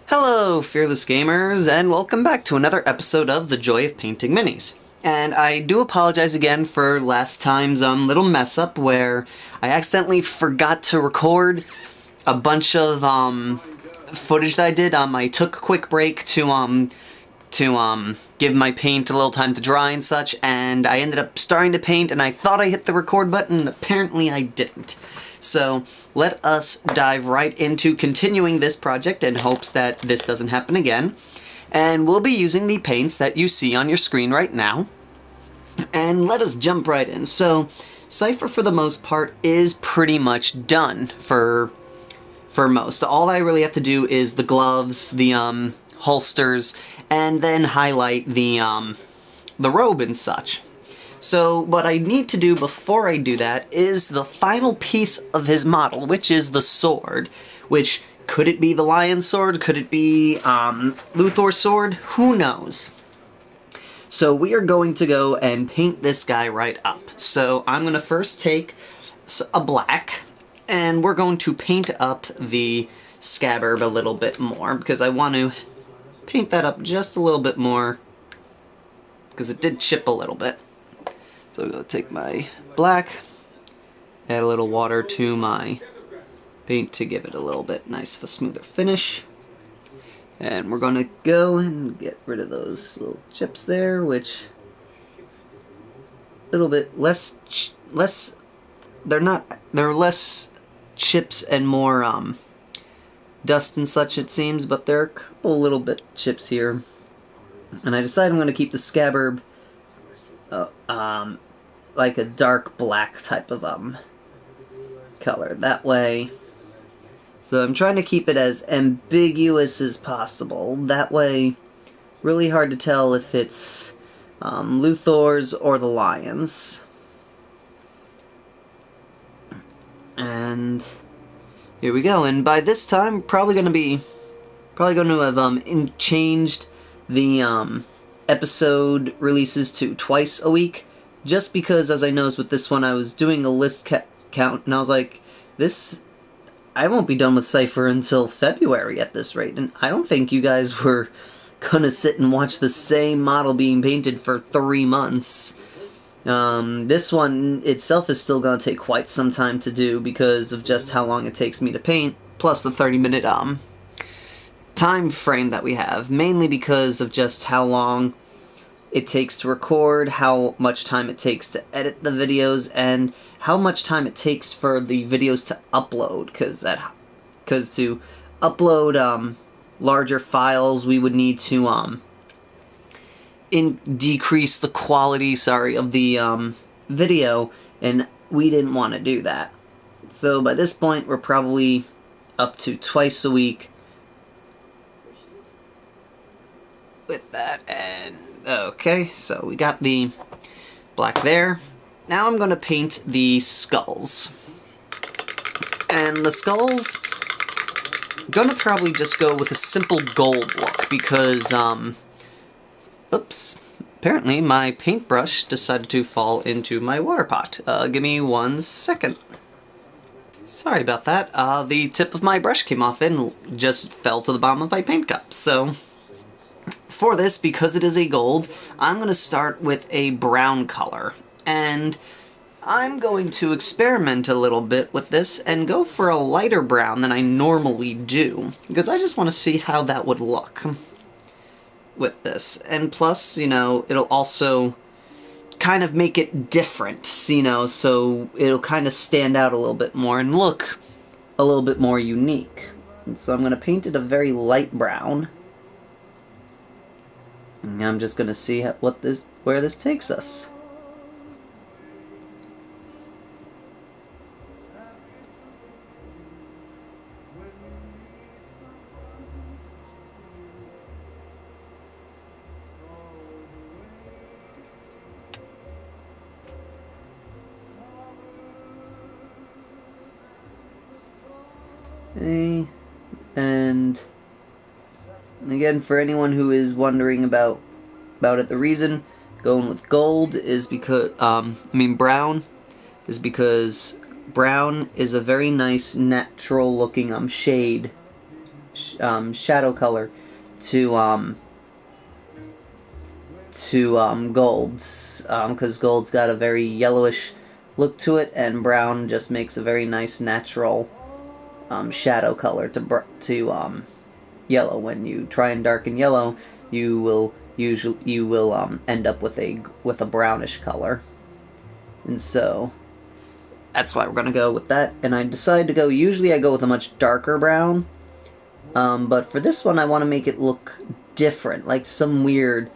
Hello, fearless gamers, and welcome back to another episode of The Joy of Painting Minis. And I do apologize again for last time's little mess up where I accidentally forgot to record a bunch of footage that I did. I took a quick break to give my paint a little time to dry and such, and I ended up starting to paint, and I thought I hit the record button, and apparently I didn't. So, let us dive right into continuing this project in hopes that this doesn't happen again. And we'll be using the paints that you see on your screen right now. And let us jump right in. So, Cypher for the most part is pretty much done for most. All I really have to do is the gloves, the holsters, and then highlight the robe and such. So what I need to do before I do that is the final piece of his model, which is the sword. Which, could it be the lion sword? Could it be Luthor's sword? Who knows? So we are going to go and paint this guy right up. So I'm going to first take a black, and we're going to paint up the scabbard a little bit more, because I want to paint that up just a little bit more, because it did chip a little bit. So I'm going to take my black, add a little water to my paint to give it a little bit nice of a smoother finish. And we're going to go and get rid of those little chips there, which a little bit less, they're less chips and more dust and such it seems, but there are a couple little bit chips here. And I decided I'm going to keep the scabbard like a dark black type of color. That way, so I'm trying to keep it as ambiguous as possible. That way, really hard to tell if it's Luthor's or the lion's. And here we go. And by this time, probably going to have changed the episode releases to twice a week, just because, as I noticed with this one, I was doing a list count, and I was like, I won't be done with Cypher until February at this rate, and I don't think you guys were gonna sit and watch the same model being painted for 3 months. This one itself is still gonna take quite some time to do because of just how long it takes me to paint, plus the 30-minute time frame that we have, mainly because of just how long it takes to record, how much time it takes to edit the videos, and how much time it takes for the videos to upload, because to upload larger files we would need to decrease the quality, of the video, and we didn't want to do that. So by this point we're probably up to twice a week with that. And okay, so we got the black there. Now I'm going to paint the skulls. And the skulls, I'm going to probably just go with a simple gold look because, oops, apparently my paintbrush decided to fall into my water pot. Give me 1 second. Sorry about that. The tip of my brush came off and just fell to the bottom of my paint cup. So for this, because it is a gold, I'm going to start with a brown color. And I'm going to experiment a little bit with this and go for a lighter brown than I normally do, because I just want to see how that would look with this. And plus, it'll also kind of make it different, so it'll kind of stand out a little bit more and look a little bit more unique. And so I'm going to paint it a very light brown. And I'm just going to see where this takes us. Okay. And again, for anyone who is wondering about it, the reason going with gold is because, brown is because brown is a very nice natural looking shade, shadow color to gold's, because gold's got a very yellowish look to it, and brown just makes a very nice natural shadow color to yellow. When you try and darken yellow, you will end up with a brownish color, and so that's why we're gonna go with that. And I decided to go. Usually, I go with a much darker brown, but for this one, I want to make it look different, like some weird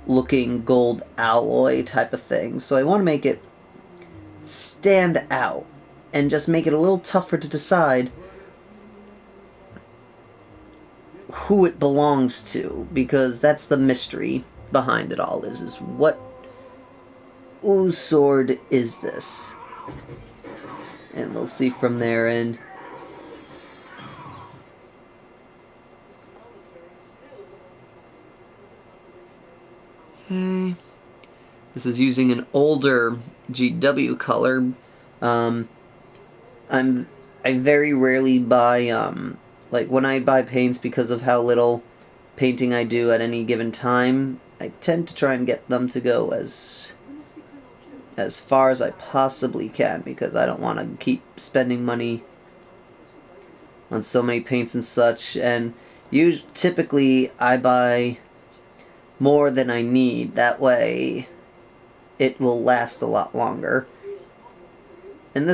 looking gold alloy type of thing. So I want to make it stand out and just make it a little tougher to decide who it belongs to, because that's the mystery behind it all, is what sword is this? And we'll see from there. And okay, this is using an older GW color. I very rarely buy like when I buy paints, because of how little painting I do at any given time, I tend to try and get them to go as far as I possibly can, because I don't want to keep spending money on so many paints and such. And typically I buy more than I need. That way it will last a lot longer. And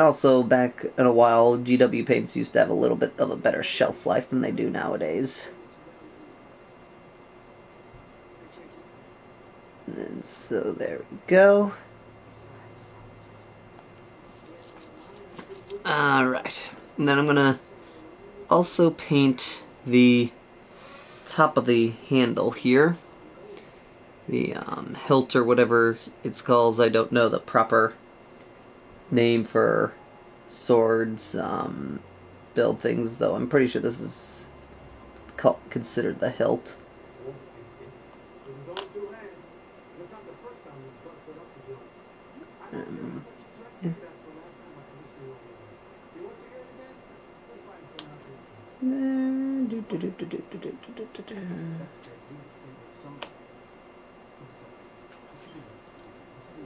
also back in a while, GW paints used to have a little bit of a better shelf life than they do nowadays. And so there we go. Alright. And then I'm gonna also paint the top of the handle here. The hilt, or whatever it's called. I don't know the proper name for swords build things, though I'm pretty sure this is considered the hilt. Yeah.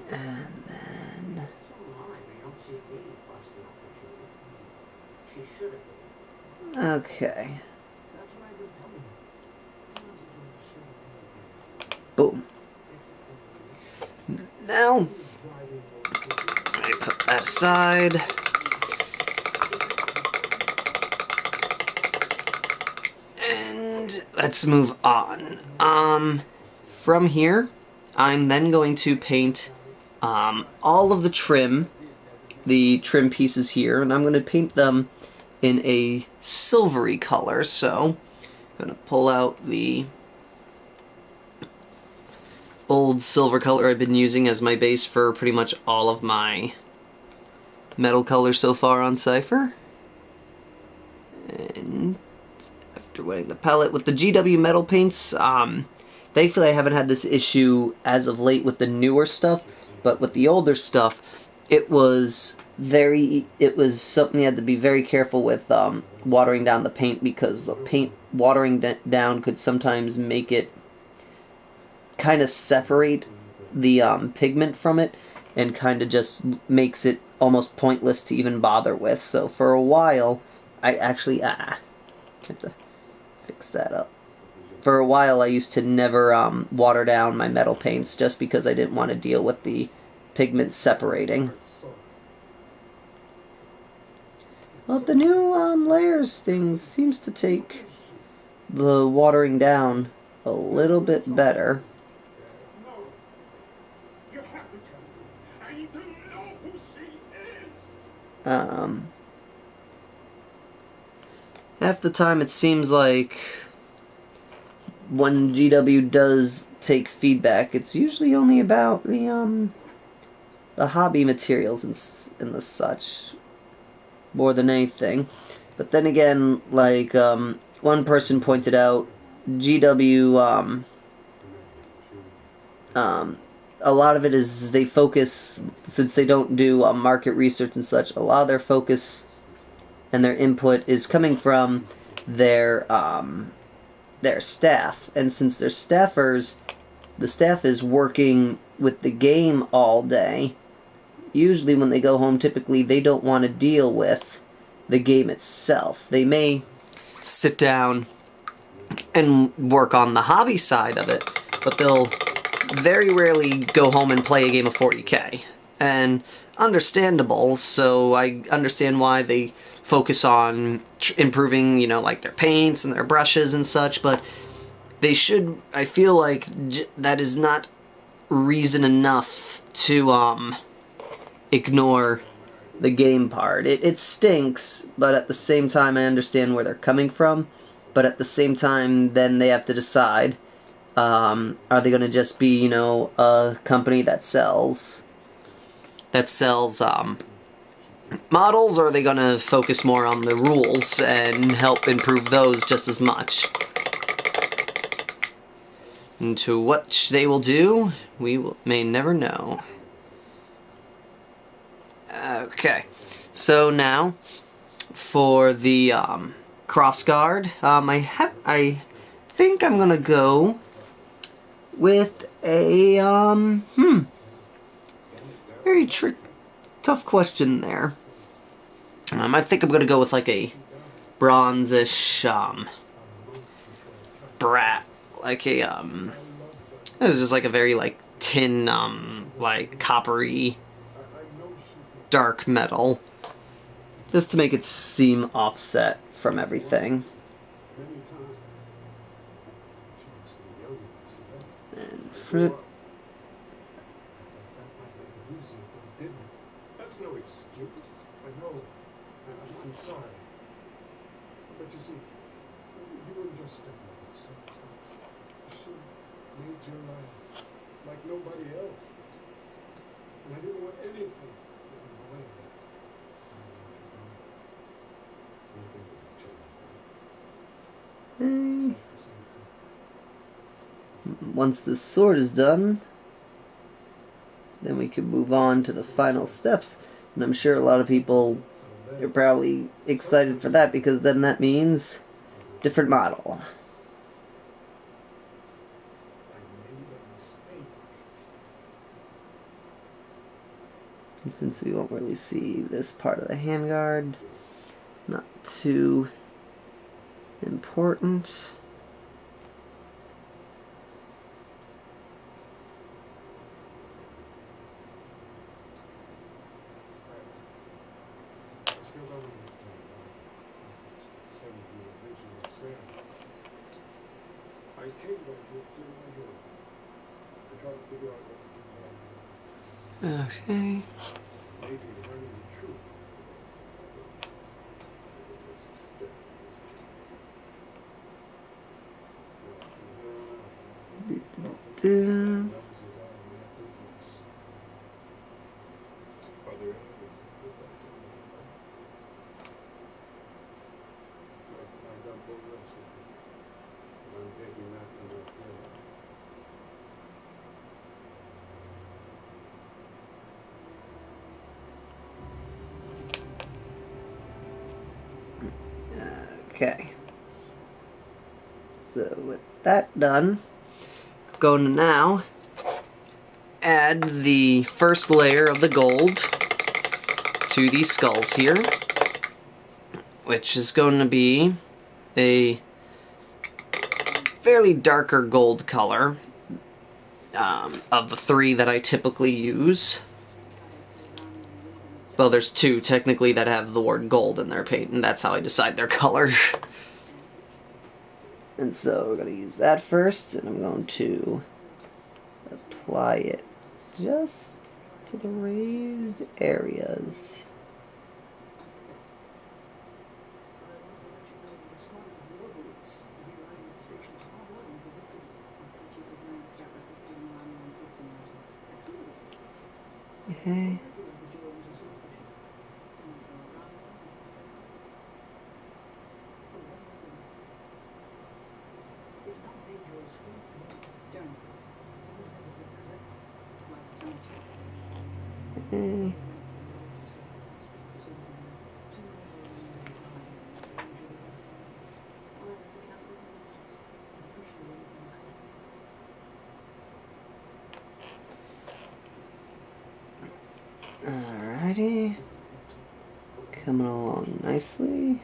And then okay. Boom. Now I put that aside. And let's move on. From here, I'm then going to paint all of the trim pieces here, and I'm going to paint them in a silvery color. So I'm going to pull out the old silver color I've been using as my base for pretty much all of my metal colors so far on Cypher. And after wetting the palette with the GW metal paints, thankfully I haven't had this issue as of late with the newer stuff, but with the older stuff, it was something you had to be very careful with watering down the paint, because the paint watering down could sometimes make it kind of separate the pigment from it, and kind of just makes it almost pointless to even bother with. So for a while, I actually have to fix that up. For a while, I used to never water down my metal paints, just because I didn't want to deal with the pigment separating. Well, the new layers thing seems to take the watering down a little bit better. Half the time it seems like when GW does take feedback, it's usually only about the hobby materials and the such, more than anything. But then again, like, one person pointed out, GW, a lot of it is they focus, since they don't do market research and such, a lot of their focus and their input is coming from their staff. And since they're staffers, the staff is working with the game all day. Usually when they go home, typically they don't want to deal with the game itself. They may sit down and work on the hobby side of it, but they'll very rarely go home and play a game of 40k. And understandable, so I understand why they focus on improving, you know, like their paints and their brushes and such, but they should, I feel like that is not reason enough to ignore the game part. It stinks, but at the same time I understand where they're coming from, but at the same time then they have to decide, are they going to just be, you know, a company that sells models, or are they going to focus more on the rules and help improve those just as much? And to what they will do, may never know. Okay, so now for the crossguard, I think I'm gonna go with a very tough question there. I think I'm gonna go with like a bronzish brat, like a it was just like a very like tin like coppery dark metal, just to make it seem offset from everything. And fruit. That's no excuse. I know. I'm sorry. But you see, you were just so close. You should have made your life like nobody else. And I didn't want anything to get in the way of that. Once the sword is done, then we can move on to the final steps. And I'm sure a lot of people are probably excited for that, because then that means different model. And since we won't really see this part of the handguard, not too important. Okay. Okay. So with that done, I'm going to now add the first layer of the gold to these skulls here, which is going to be a fairly darker gold color of the three that I typically use. Well, there's two, technically, that have the word gold in their paint, and that's how I decide their color. And so we're going to use that first, and I'm going to apply it just to the raised areas. Okay. Okay. Alrighty. Coming along nicely.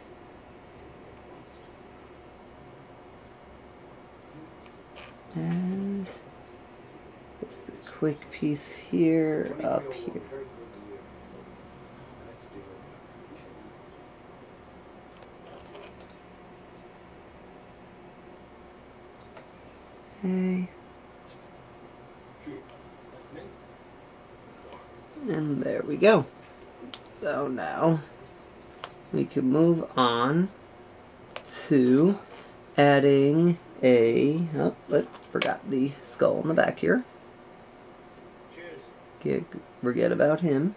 And just a quick piece here, up here. Okay. And there we go. So now we can move on to adding a... Oh, but forgot the skull in the back here. Forget about him.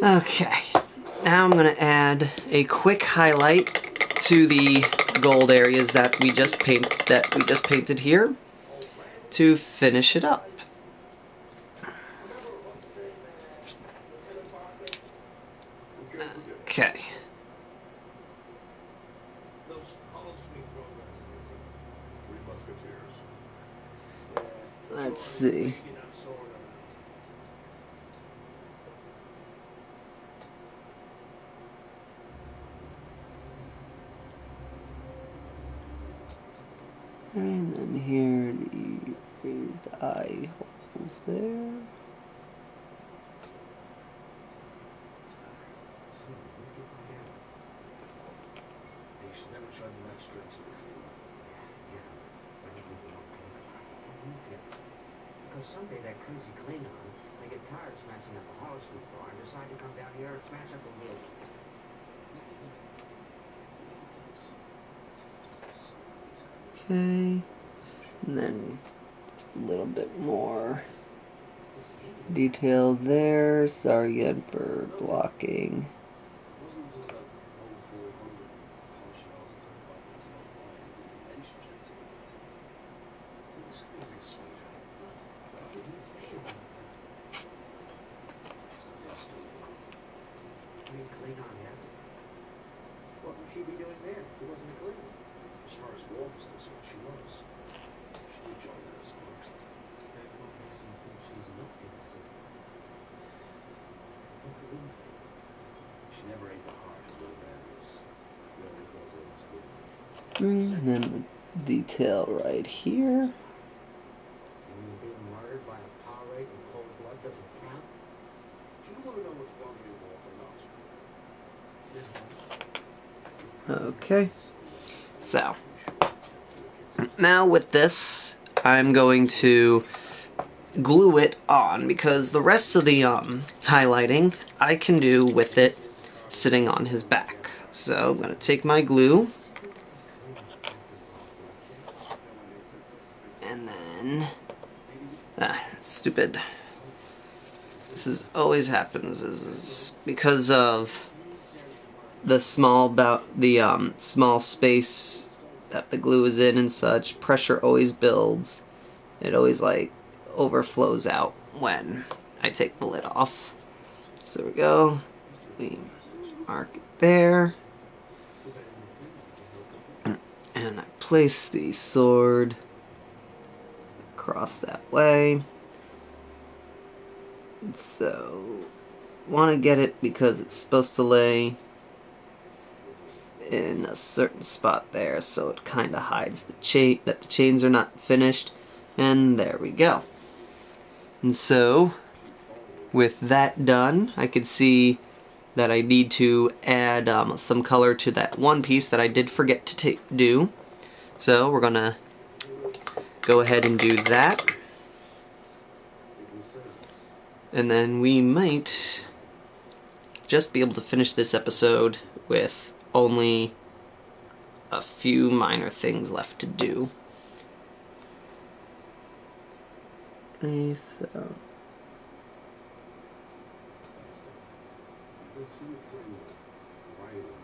Okay, now I'm going to add a quick highlight to the gold areas that we just painted here to finish it up. Okay. Let's see. And then here, the raised eye holes there. Because someday that crazy Klingon may get tired of smashing up a hollow scoop bar and decide to come down here and smash up a little. Okay, and then just a little bit more detail there. Sorry again for blocking. What would she be doing there? She wasn't a Klingon. As far as war was concerned, she was. She did join us amongst them. That what makes them think she's not innocent. She never ate the heart of little Barnished. We only called her as good. And then the detail right here. And being murdered by a pirate in cold blood doesn't count? Do you want to know what's wrong with your war or not? Okay, so now with this I'm going to glue it on because the rest of the highlighting I can do with it sitting on his back. So I'm going to take my glue and then stupid. This is always happens is because of the small small space that the glue is in and such. Pressure always builds. It always like overflows out when I take the lid off. So there we go. We mark it there. And I place the sword across that way. So want to get it because it's supposed to lay in a certain spot there, so it kind of hides the chain, that the chains are not finished, and there we go. And so with that done, I could see that I need to add some color to that one piece that I did forget to do. So we're gonna go ahead and do that, and then we might just be able to finish this episode with only a few minor things left to do. Okay, so Let's see if we can write it.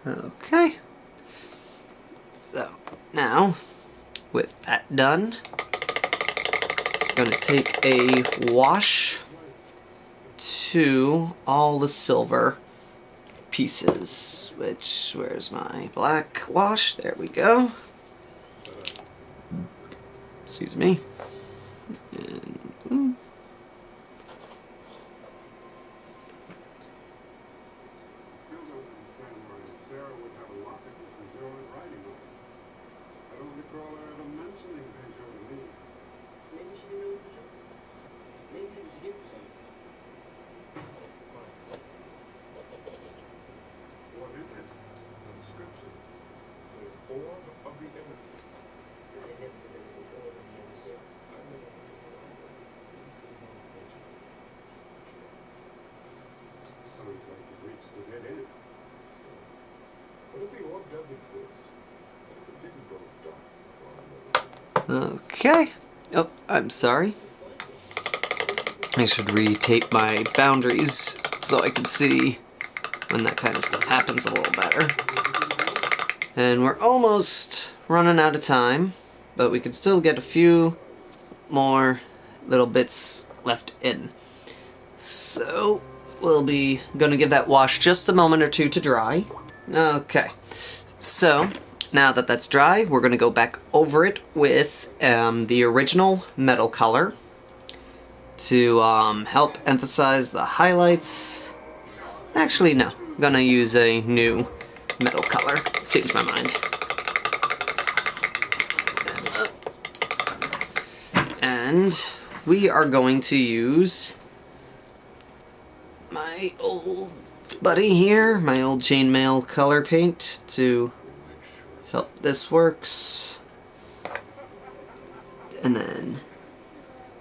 Okay. So, now, with that done, I'm going to take a wash to all the silver pieces, which, where's my black wash? There we go. Excuse me. And, Still don't understand why Sarah would have a locket with Benjo's writing on it. I don't recall her ever mentioning Benjo to me. Maybe she didn't know it was you. Maybe it was a gift or something. What is it? The description says Orb of the Innocent. I never knew there was an order in the emissary. Sounds like you reached the dead end. But if the orb does exist, if it didn't go dark, okay. Oh, I'm sorry. I should retape my boundaries so I can see when that kind of stuff happens a little better. And we're almost running out of time, but we can still get a few more little bits left in. So, we'll be gonna give that wash just a moment or two to dry. Okay, so now that that's dry, we're gonna go back over it with the original metal color to help emphasize the highlights. Actually, no, I'm gonna use a new metal color. Changed my mind. And we are going to use my old buddy here, my old Chainmail color paint to help this works. And then,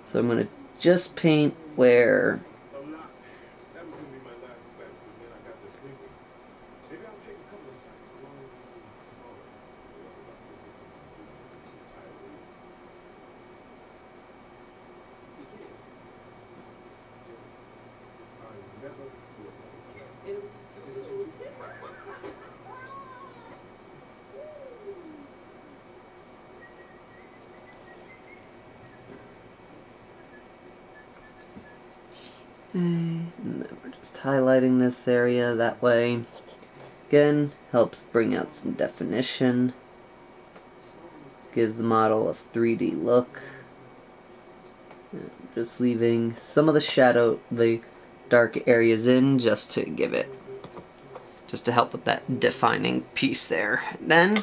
so I'm going to just paint where that was going to be my last batch, but then I got to thinking. Maybe I'll take a couple of sacks along with me. I never see it. and then we're just highlighting this area that way. Again, helps bring out some definition. Gives the model a 3D look. And just leaving some of the shadow, the dark areas in, just to give it, just to help with that defining piece there. Then,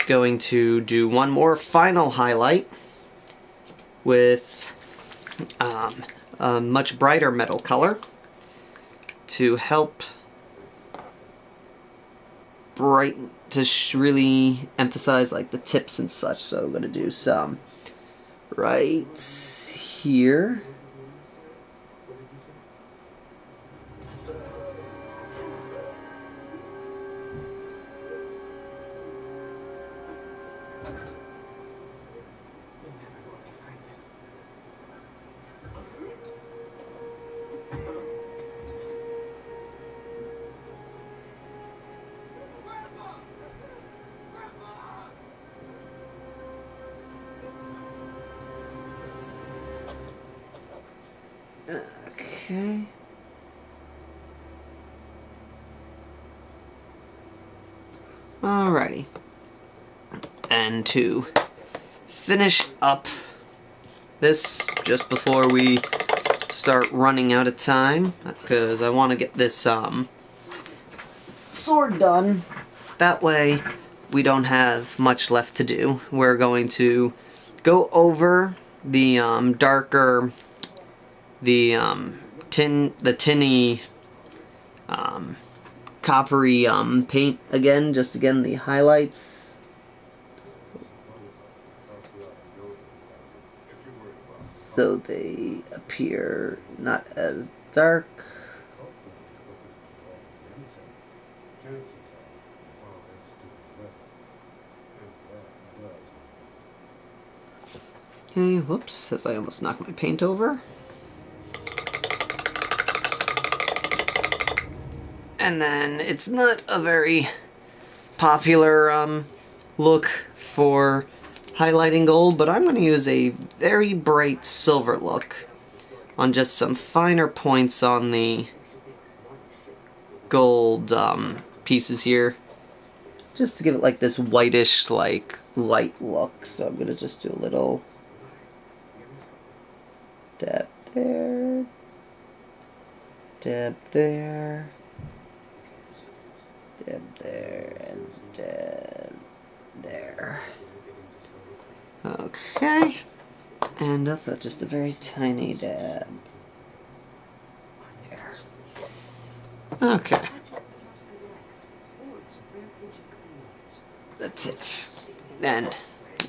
going to do one more final highlight with a much brighter metal color to help brighten, to really emphasize like the tips and such. So I'm going to do some right here. Okay. Alrighty. And to finish up this just before we start running out of time, because I want to get this sword done. That way we don't have much left to do. We're going to go over the darker, the tinny, coppery paint again, just again the highlights, so they appear not as dark. Okay, whoops, as I almost knocked my paint over. And then it's not a very popular look for highlighting gold, but I'm going to use a very bright silver look on just some finer points on the gold pieces here, just to give it like this whitish, like, light look. So I'm going to just do a little dab there, dab there, dab there, and dab there. Okay, and up at just a very tiny dab. There. Okay. That's it. And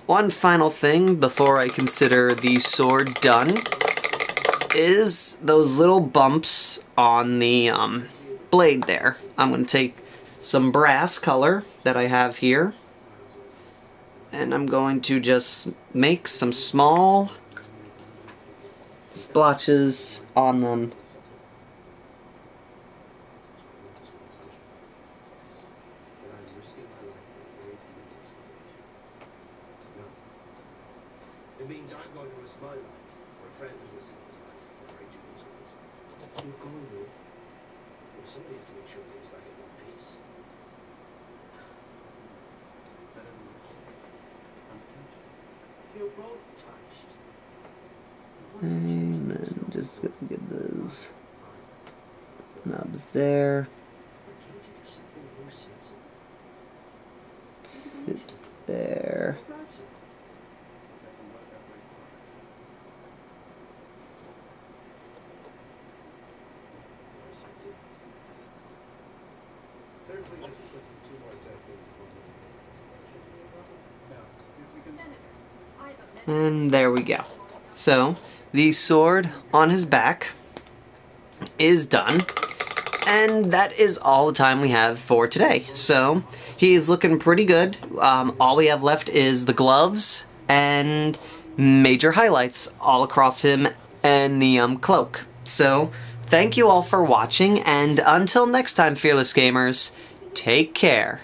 one final thing before I consider the sword done is those little bumps on the blade there. I'm going to take some brass color that I have here, and I'm going to just make some small splotches on them. It means I'm going to risk my life, or a friend is risking his life, or a great deal of You're going to? Well, somebody has to make sure things back in one piece. You're both touched. And then just gonna get those knobs there. Tips there. And there we go. So, the sword on his back is done. And that is all the time we have for today. So, he's looking pretty good. All we have left is the gloves and major highlights all across him and the cloak. So, thank you all for watching, and until next time, Fearless Gamers, take care.